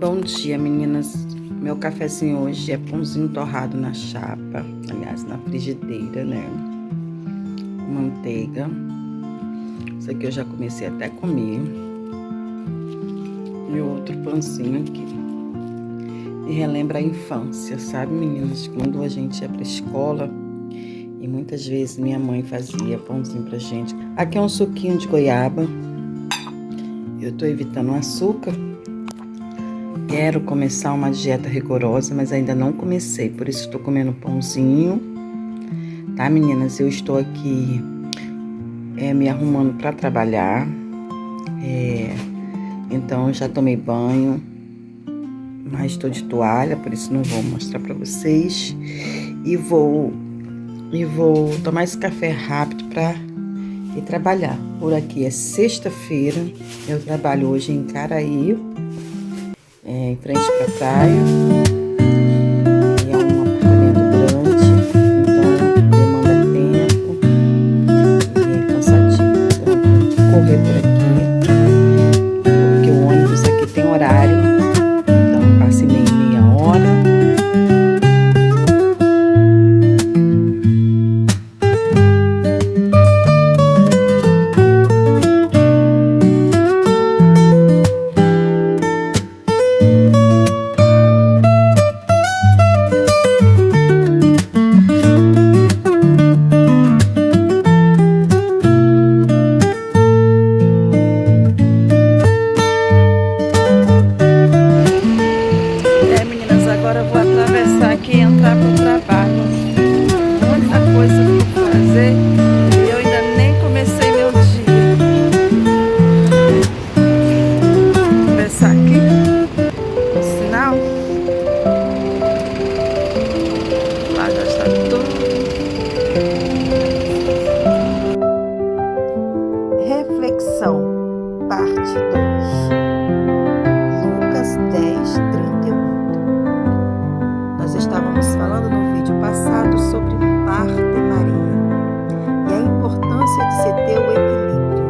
Bom dia, meninas. Meu cafezinho hoje é pãozinho torrado na chapa, aliás, na frigideira, né? Com manteiga. Isso aqui eu já comecei até a comer. E outro pãozinho aqui. Me relembra a infância, sabe, meninas? Quando a gente ia pra escola e muitas vezes minha mãe fazia pãozinho pra gente. Aqui é um suquinho de goiaba. Eu tô evitando o açúcar. Quero começar uma dieta rigorosa, mas ainda não comecei, por isso estou comendo pãozinho, tá, meninas? Eu estou aqui me arrumando para trabalhar, então já tomei banho, mas estou de toalha, por isso não vou mostrar para vocês, e vou tomar esse café rápido para ir trabalhar. Por aqui é sexta-feira, eu trabalho hoje em Caraí, em frente para a praia, e é um apartamento grande, então demanda tempo e é cansativo, então eu tenho que correr por aqui, porque o ônibus aqui tem horário, então passa em meia hora. Agora eu vou atravessar aqui e entrar pro trabalho. Muita coisa pra fazer e eu ainda nem comecei meu dia. Vou atravessar aqui o sinal. Lá já está tudo. Reflexão, parte 2. Lucas 10:31. Nós estávamos falando no vídeo passado sobre Marta e Maria e a importância de se ter o equilíbrio.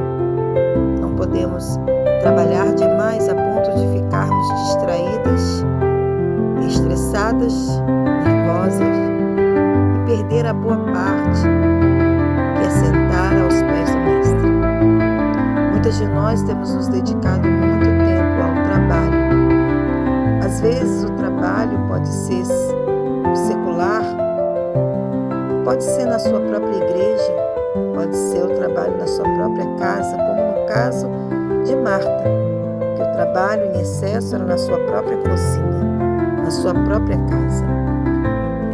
Não podemos trabalhar demais a ponto de ficarmos distraídas, estressadas, nervosas e perder a boa parte, que é sentar aos pés do Mestre. Muitas de nós temos nos dedicado muito tempo ao trabalho. Às vezes o trabalho pode ser secular, pode ser na sua própria igreja, pode ser o trabalho na sua própria casa, como no caso de Marta, que o trabalho em excesso era na sua própria cozinha, na sua própria casa.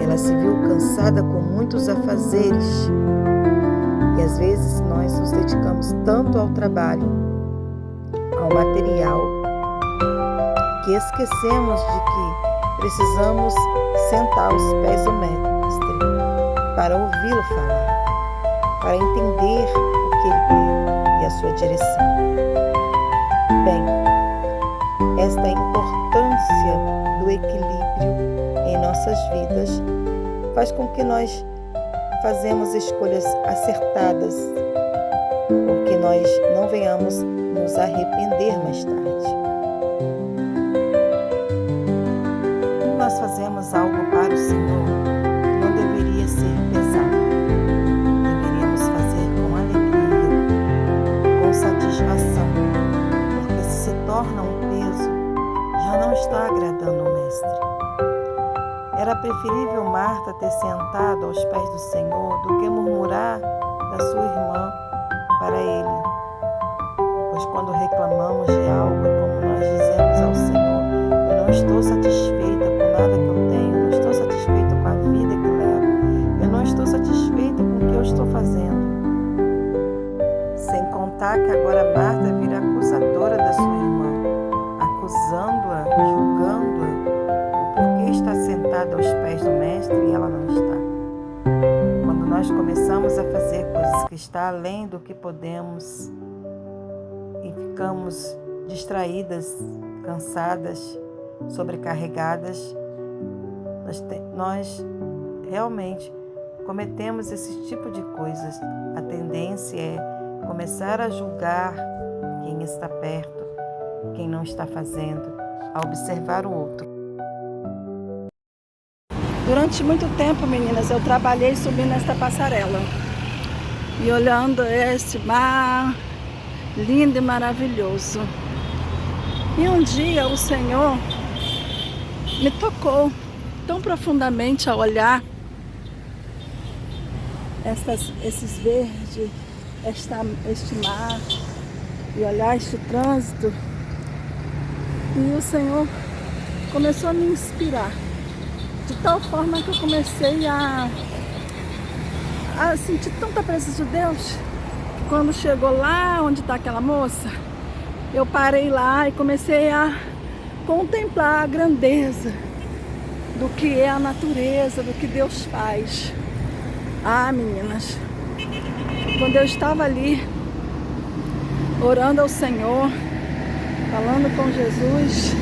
Ela se viu cansada com muitos afazeres e às vezes nós nos dedicamos tanto ao trabalho, ao material, que esquecemos de que precisamos sentar aos pés do Mestre para ouvi-lo falar, para entender o que ele quer e a sua direção. Bem, esta importância do equilíbrio em nossas vidas faz com que nós fazemos escolhas acertadas, porque nós não venhamos nos arrepender mais tarde. Nós fazemos algo para o Senhor, não deveria ser pesado. Deveríamos fazer com alegria, com satisfação, porque se torna um peso, já não está agradando o Mestre. Era preferível Marta ter sentado aos pés do Senhor do que murmurar da sua irmã para ele. Pois quando reclamamos de algo, é como nós dizemos ao Senhor: eu não estou satisfeita com nada que eu tenho, eu não estou satisfeita com a vida que levo, eu não estou satisfeita com o que eu estou fazendo. Sem contar que agora Marta vira acusadora da sua irmã, acusando-a, julgando-a, o porquê está sentada aos pés do Mestre e ela não está. Quando nós começamos a fazer coisas que estão além do que podemos e ficamos distraídas, cansadas, sobrecarregadas, nós realmente cometemos esse tipo de coisas. A tendência é começar a julgar quem está perto, quem não está fazendo, a observar o outro. Durante muito tempo, meninas, eu trabalhei subindo esta passarela e olhando esse mar lindo e maravilhoso. E um dia o Senhor me tocou tão profundamente a olhar esses verdes, este mar, e olhar este trânsito. E o Senhor começou a me inspirar, de tal forma que eu comecei a sentir tanta presença de Deus, que quando chegou lá onde está aquela moça, eu parei lá e comecei a contemplar a grandeza do que é a natureza, do que Deus faz. Ah, meninas, quando eu estava ali orando ao Senhor, falando com Jesus,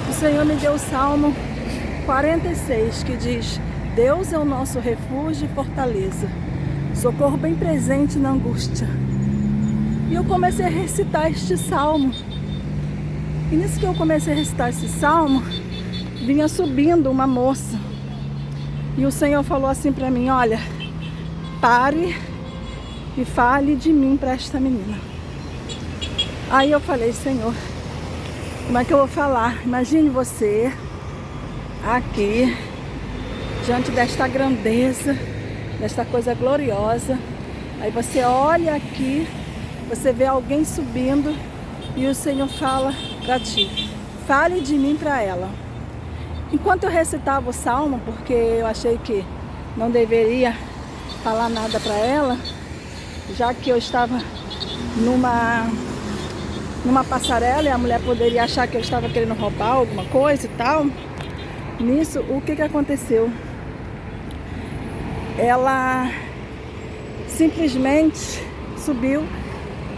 o Senhor me deu o Salmo 46, que diz: Deus é o nosso refúgio e fortaleza, socorro bem presente na angústia. E eu comecei a recitar este salmo. E nisso que eu comecei a recitar esse salmo, vinha subindo uma moça. E o Senhor falou assim para mim: olha, pare e fale de mim para esta menina. Aí eu falei: Senhor, como é que eu vou falar? Imagine você aqui, diante desta grandeza, desta coisa gloriosa. Aí você olha aqui, você vê alguém subindo e o Senhor fala para ti: fale de mim para ela. Enquanto eu recitava o salmo, porque eu achei que não deveria falar nada para ela, já que eu estava numa passarela e a mulher poderia achar que eu estava querendo roubar alguma coisa e tal. Nisso, o que aconteceu? Ela simplesmente subiu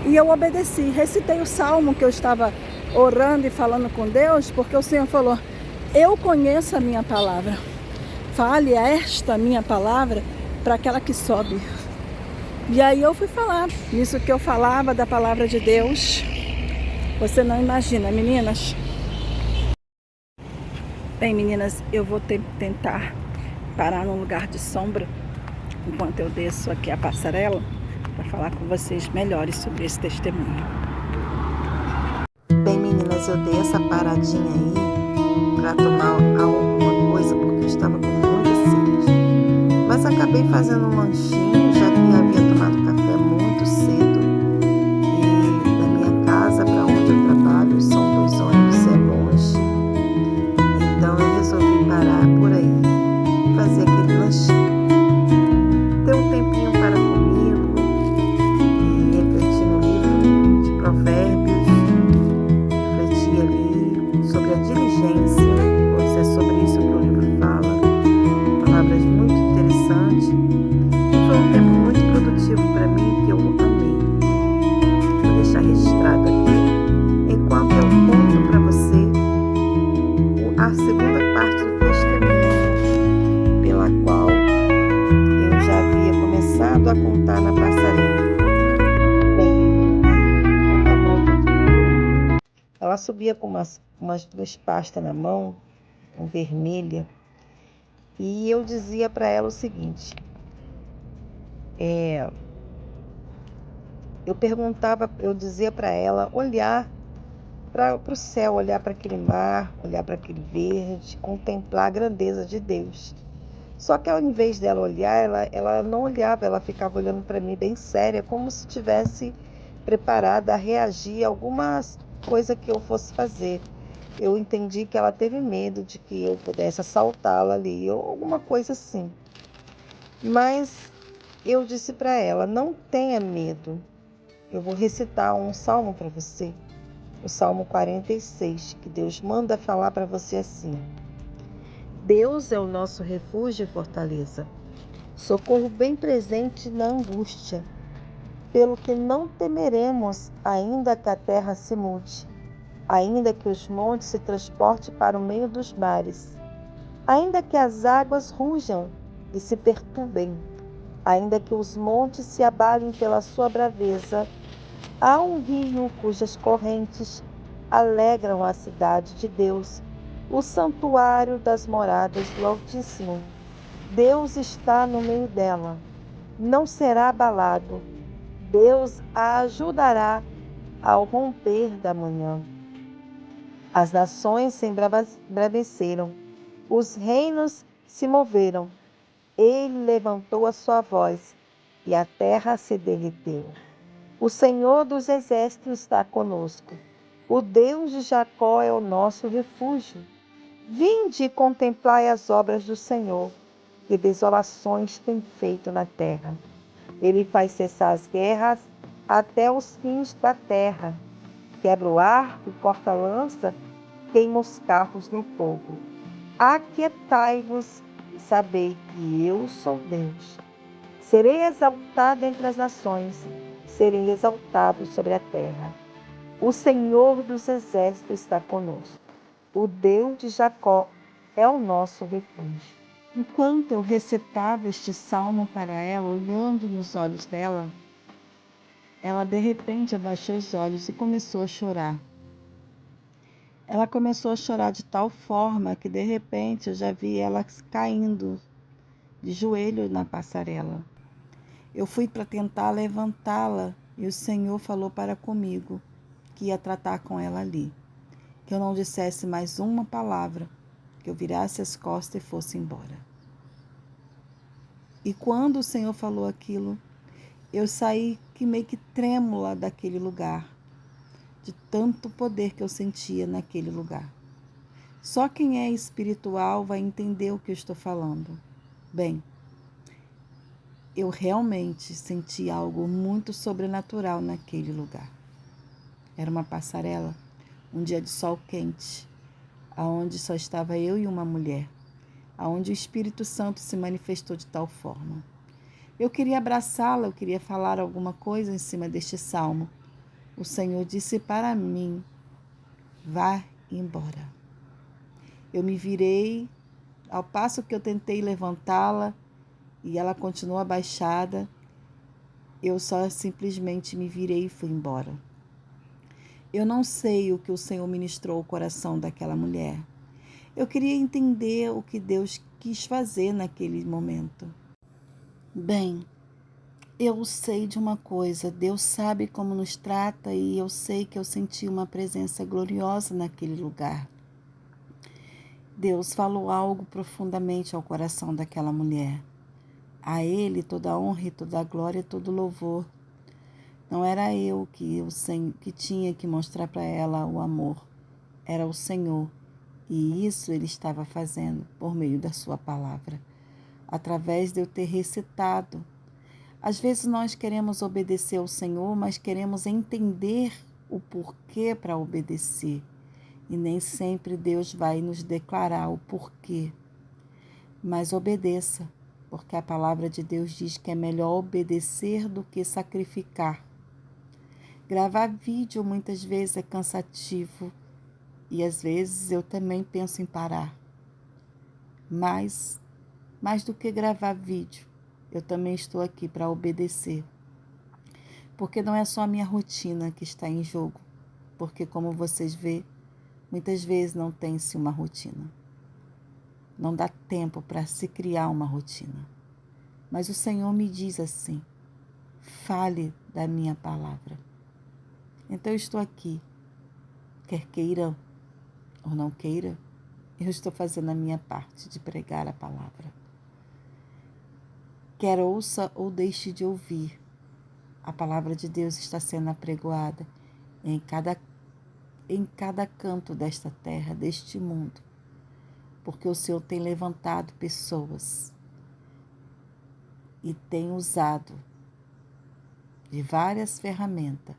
e eu obedeci. Recitei o salmo que eu estava orando e falando com Deus, porque o Senhor falou: eu conheço a minha palavra. Fale esta minha palavra para aquela que sobe. E aí eu fui falar. Nisso que eu falava da palavra de Deus, você não imagina, meninas. Bem, meninas, eu vou tentar parar num lugar de sombra enquanto eu desço aqui a passarela para falar com vocês melhores sobre esse testemunho. Bem, meninas, eu dei essa paradinha aí para tomar alguma coisa porque eu estava com muita sede. Mas acabei fazendo um lanchinho, já que havia tomado café muito cedo. E da minha casa para onde eu trabalho são 2 ônibus, é longe. Então eu resolvi parar por aí e fazer aquele lanchinho. Ter um tempinho para comigo e refletir no livro de Provérbios, refletir ali sobre a diligência, pois é sobre isso que o livro fala. Palavras muito interessantes. E foi um tempo muito produtivo para mim, que eu amei. Vou deixar registrado aqui, enquanto eu conto para você a segunda parte do testemunho, pela qual eu já havia começado a contar na passarela. Bem, ela subia com umas 2 pastas na mão, vermelha, e eu dizia para ela o seguinte: eu dizia para ela olhar para o céu, olhar para aquele mar, olhar para aquele verde, contemplar a grandeza de Deus. Só que ao invés dela olhar, ela não olhava, ela ficava olhando para mim bem séria, como se estivesse preparada a reagir a alguma coisa que eu fosse fazer. Eu entendi que ela teve medo de que eu pudesse assaltá-la ali, ou alguma coisa assim. Mas eu disse para ela: não tenha medo. Eu vou recitar um salmo para você. O Salmo 46, que Deus manda falar para você assim: Deus é o nosso refúgio e fortaleza, socorro bem presente na angústia, pelo que não temeremos, ainda que a terra se mude, ainda que os montes se transportem para o meio dos mares, ainda que as águas rujam e se perturbem, ainda que os montes se abalem pela sua braveza. Há um rio cujas correntes alegram a cidade de Deus, o santuário das moradas do Altíssimo. Deus está no meio dela, não será abalado. Deus a ajudará ao romper da manhã. As nações se embraveceram, os reinos se moveram. Ele levantou a sua voz e a terra se derreteu. O Senhor dos exércitos está conosco. O Deus de Jacó é o nosso refúgio. Vinde e contemplai as obras do Senhor, que desolações tem feito na terra. Ele faz cessar as guerras até os fins da terra. Quebra o arco, corta a lança, queima os carros no fogo. Aquietai-vos e sabei que eu sou Deus. Serei exaltado entre as nações, serei exaltado sobre a terra. O Senhor dos exércitos está conosco. O Deus de Jacó é o nosso refúgio. Enquanto eu recitava este salmo para ela, olhando nos olhos dela, ela de repente abaixou os olhos e começou a chorar. Ela começou a chorar de tal forma que de repente eu já vi ela caindo de joelho na passarela. Eu fui para tentar levantá-la e o Senhor falou para comigo que ia tratar com ela ali, que eu não dissesse mais uma palavra, que eu virasse as costas e fosse embora. E quando o Senhor falou aquilo, eu saí meio que trêmula daquele lugar, de tanto poder que eu sentia naquele lugar. Só quem é espiritual vai entender o que eu estou falando. Bem, eu realmente senti algo muito sobrenatural naquele lugar. Era uma passarela, um dia de sol quente, aonde só estava eu e uma mulher, aonde o Espírito Santo se manifestou de tal forma. Eu queria abraçá-la, eu queria falar alguma coisa em cima deste salmo. O Senhor disse para mim: vá embora. Eu me virei, ao passo que eu tentei levantá-la e ela continuou abaixada, eu só simplesmente me virei e fui embora. Eu não sei o que o Senhor ministrou ao coração daquela mulher. Eu queria entender o que Deus quis fazer naquele momento. Bem, eu sei de uma coisa, Deus sabe como nos trata e eu sei que eu senti uma presença gloriosa naquele lugar. Deus falou algo profundamente ao coração daquela mulher. A Ele toda a honra e toda a glória e todo o louvor. Não era eu que tinha que mostrar para ela o amor. Era o Senhor. E isso Ele estava fazendo por meio da sua palavra. Através de eu ter recitado. Às vezes nós queremos obedecer ao Senhor, mas queremos entender o porquê para obedecer. E nem sempre Deus vai nos declarar o porquê. Mas obedeça, porque a palavra de Deus diz que é melhor obedecer do que sacrificar. Gravar vídeo muitas vezes é cansativo e às vezes eu também penso em parar. Mas, mais do que gravar vídeo, eu também estou aqui para obedecer. Porque não é só a minha rotina que está em jogo, porque como vocês veem, muitas vezes não tem-se uma rotina. Não dá tempo para se criar uma rotina. Mas o Senhor me diz assim: fale da minha palavra. Então eu estou aqui, quer queira ou não queira, eu estou fazendo a minha parte de pregar a palavra. Quer ouça ou deixe de ouvir, a palavra de Deus está sendo apregoada em cada canto desta terra, deste mundo, porque o Senhor tem levantado pessoas e tem usado de várias ferramentas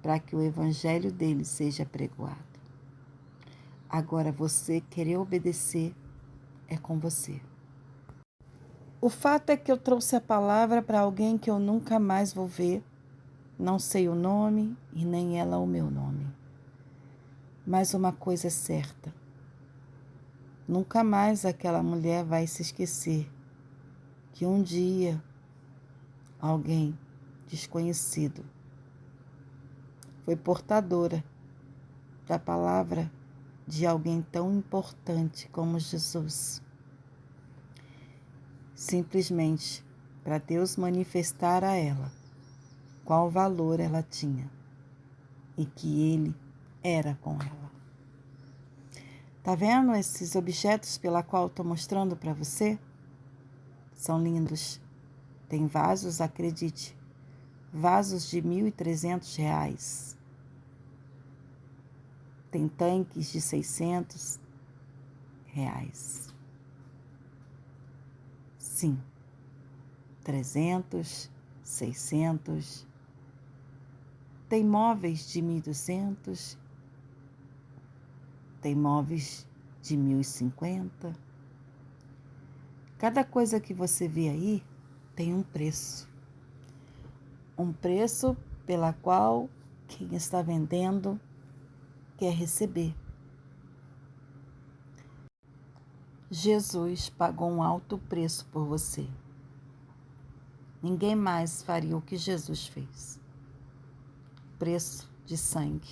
para que o evangelho dele seja apregoado. Agora, você querer obedecer é com você. O fato é que eu trouxe a palavra para alguém que eu nunca mais vou ver. Não sei o nome e nem ela o meu nome. Mas uma coisa é certa. Nunca mais aquela mulher vai se esquecer que um dia alguém desconhecido foi portadora da palavra de alguém tão importante como Jesus. Simplesmente para Deus manifestar a ela qual valor ela tinha e que Ele era com ela. Tá vendo esses objetos pela qual estou mostrando para você? São lindos. Tem vasos, acredite, vasos de R$ 1.300. Tem tanques de R$ 600. Sim, 300, 600. Tem móveis de 1.200. Tem móveis de 1.050. Cada coisa que você vê aí tem um preço. Um preço pela qual quem está vendendo quer receber. Jesus pagou um alto preço por você. Ninguém mais faria o que Jesus fez. Preço de sangue.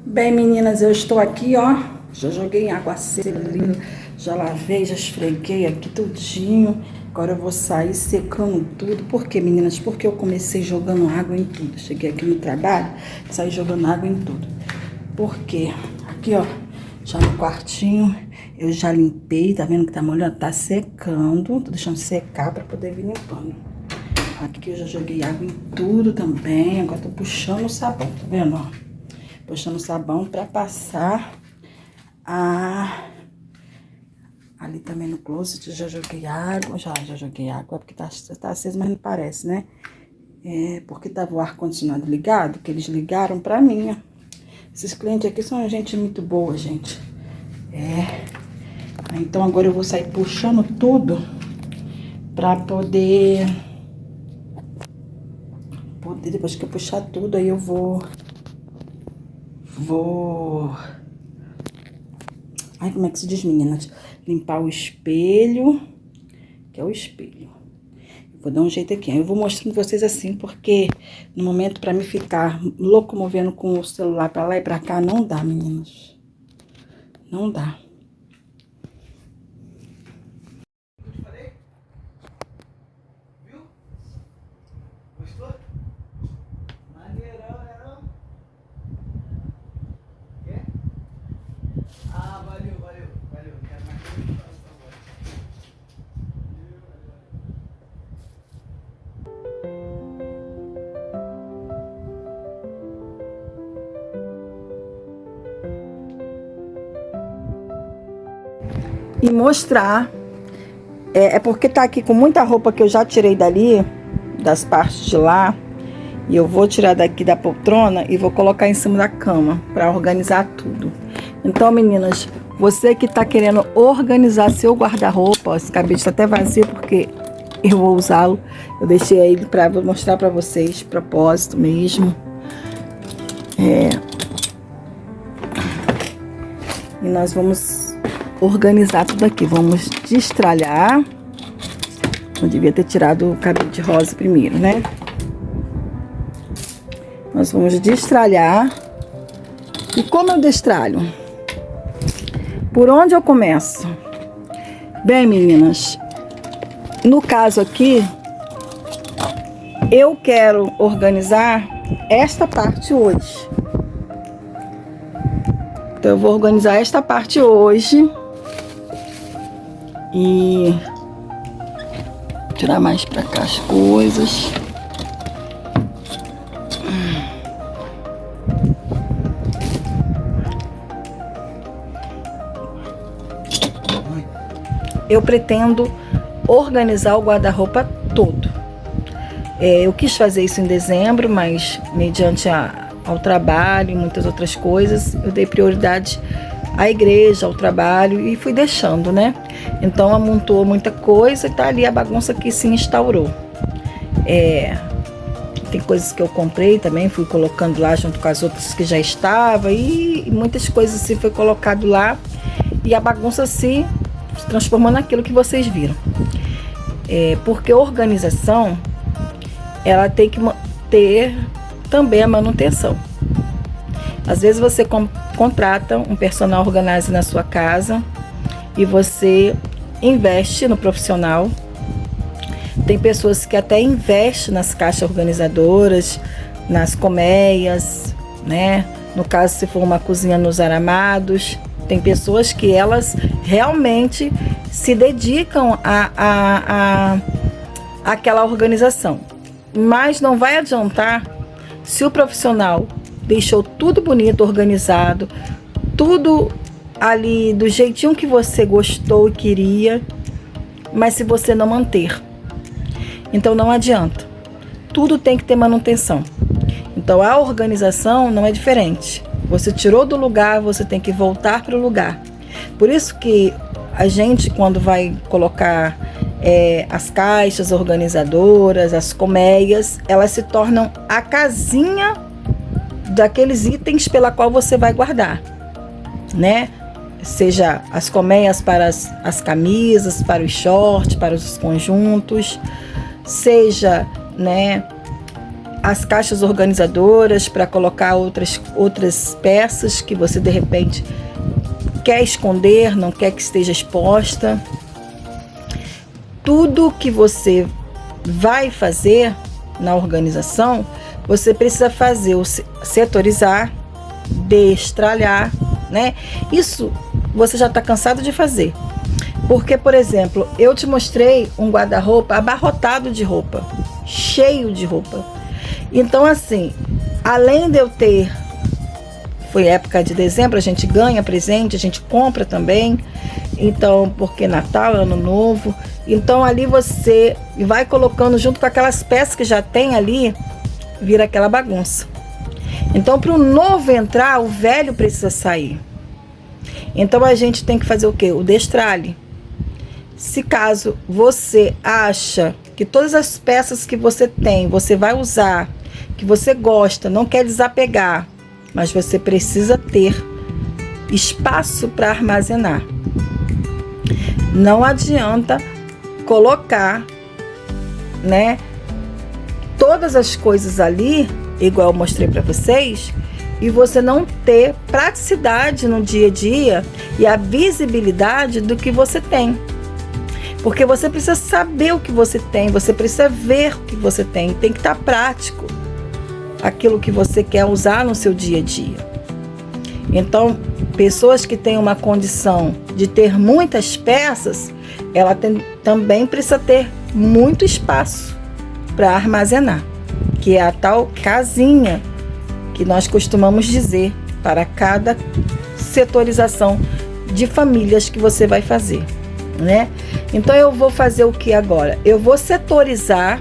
Bem, meninas, eu estou aqui, ó. Já joguei água serena, já lavei, já esfreguei aqui tudinho. Agora eu vou sair secando tudo. Por quê, meninas? Porque eu comecei jogando água em tudo. Cheguei aqui no trabalho, saí jogando água em tudo. Por quê? Aqui, ó, já no quartinho, eu já limpei. Tá vendo que tá molhando? Tá secando. Tô deixando secar pra poder vir limpando. Aqui eu já joguei água em tudo também. Agora tô puxando o sabão, tá vendo, ó? Puxando o sabão pra passar ali também no closet. Já joguei água, já joguei água, porque tá aceso, mas não parece, né? É porque tava o ar-condicionado ligado, que eles ligaram pra mim, ó. Esses clientes aqui são gente muito boa, gente. Então agora eu vou sair puxando tudo pra poder, depois que eu puxar tudo, aí eu vou... Ai, como é que se diz, meninas? Limpar o espelho, que é o espelho. Eu vou dar um jeito aqui. Eu vou mostrando vocês assim, porque no momento pra mim ficar locomovendo com o celular pra lá e pra cá, não dá, meninas. Não dá. Viu? Gostou? Maneirão, né não? Quer? Ah, valeu. Não quero mais que eu faça agora. E mostrar, é porque tá aqui com muita roupa que eu já tirei dali, das partes de lá, e eu vou tirar daqui da poltrona e vou colocar em cima da cama, pra organizar tudo. Então, meninas, você que tá querendo organizar seu guarda-roupa, esse cabide tá até vazio porque eu vou usá-lo, eu deixei ele pra mostrar pra vocês, propósito mesmo. E nós vamos organizar tudo aqui. Vamos destralhar. Eu devia ter tirado o cabide rosa primeiro, né? Nós vamos destralhar. E como eu destralho? Por onde eu começo? Bem, meninas, no caso aqui, eu quero organizar esta parte hoje. Então, eu vou organizar esta parte hoje. E tirar mais pra cá as coisas. Eu pretendo organizar o guarda-roupa todo. Eu quis fazer isso em dezembro, mas mediante ao trabalho e muitas outras coisas, eu dei prioridade à igreja, ao trabalho e fui deixando, né? Então amontoou muita coisa e tá ali a bagunça que se instaurou. Tem coisas que eu comprei também, fui colocando lá junto com as outras que já estavam e muitas coisas assim foi colocado lá e a bagunça se transformou naquilo que vocês viram. Porque organização ela tem que ter também a manutenção. Às vezes você contrata um personal organizer na sua casa e você investe no profissional. Tem pessoas que até investem nas caixas organizadoras, nas colmeias, né? No caso, se for uma cozinha nos aramados, tem pessoas que elas realmente se dedicam a aquela organização. Mas não vai adiantar se o profissional deixou tudo bonito, organizado, tudo ali do jeitinho que você gostou e queria, mas se você não manter. Então não adianta. Tudo tem que ter manutenção. Então a organização não é diferente. Você tirou do lugar, você tem que voltar para o lugar. Por isso que a gente, quando vai colocar as caixas organizadoras, as colmeias, elas se tornam a casinha daqueles itens pela qual você vai guardar, né? Seja as colmeias para as camisas, para os shorts, para os conjuntos, seja, né, as caixas organizadoras para colocar outras peças que você de repente quer esconder, não quer que esteja exposta. Tudo que você vai fazer na organização, você precisa fazer o setorizar, destralhar, né? Isso você já está cansado de fazer. Porque, por exemplo, eu te mostrei um guarda-roupa abarrotado de roupa, cheio de roupa. Então, assim, além de eu ter, foi época de dezembro, a gente ganha presente, a gente compra também. Então, porque Natal, Ano Novo. Então, ali você vai colocando junto com aquelas peças que já tem ali, vira aquela bagunça. Então, para o novo entrar, o velho precisa sair. Então, a gente tem que fazer o quê? O destralhe. Se caso você acha que todas as peças que você tem, você vai usar, que você gosta, não quer desapegar, mas você precisa ter espaço para armazenar. Não adianta colocar, né, todas as coisas ali, igual eu mostrei para vocês, e você não ter praticidade no dia a dia e a visibilidade do que você tem. Porque você precisa saber o que você tem, você precisa ver o que você tem que estar prático, aquilo que você quer usar no seu dia a dia. Então, pessoas que têm uma condição de ter muitas peças, ela também precisa ter muito espaço para armazenar, que é a tal casinha que nós costumamos dizer para cada setorização de famílias que você vai fazer, né? Então eu vou fazer o que agora? Eu vou setorizar,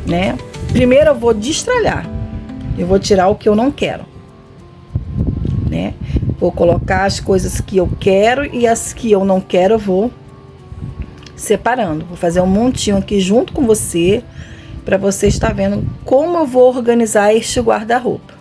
né? Primeiro eu vou destralhar. Eu vou tirar o que eu não quero, né? Vou colocar as coisas que eu quero e as que eu não quero eu vou separando. Vou fazer um montinho aqui junto com você para você estar vendo como eu vou organizar este guarda-roupa.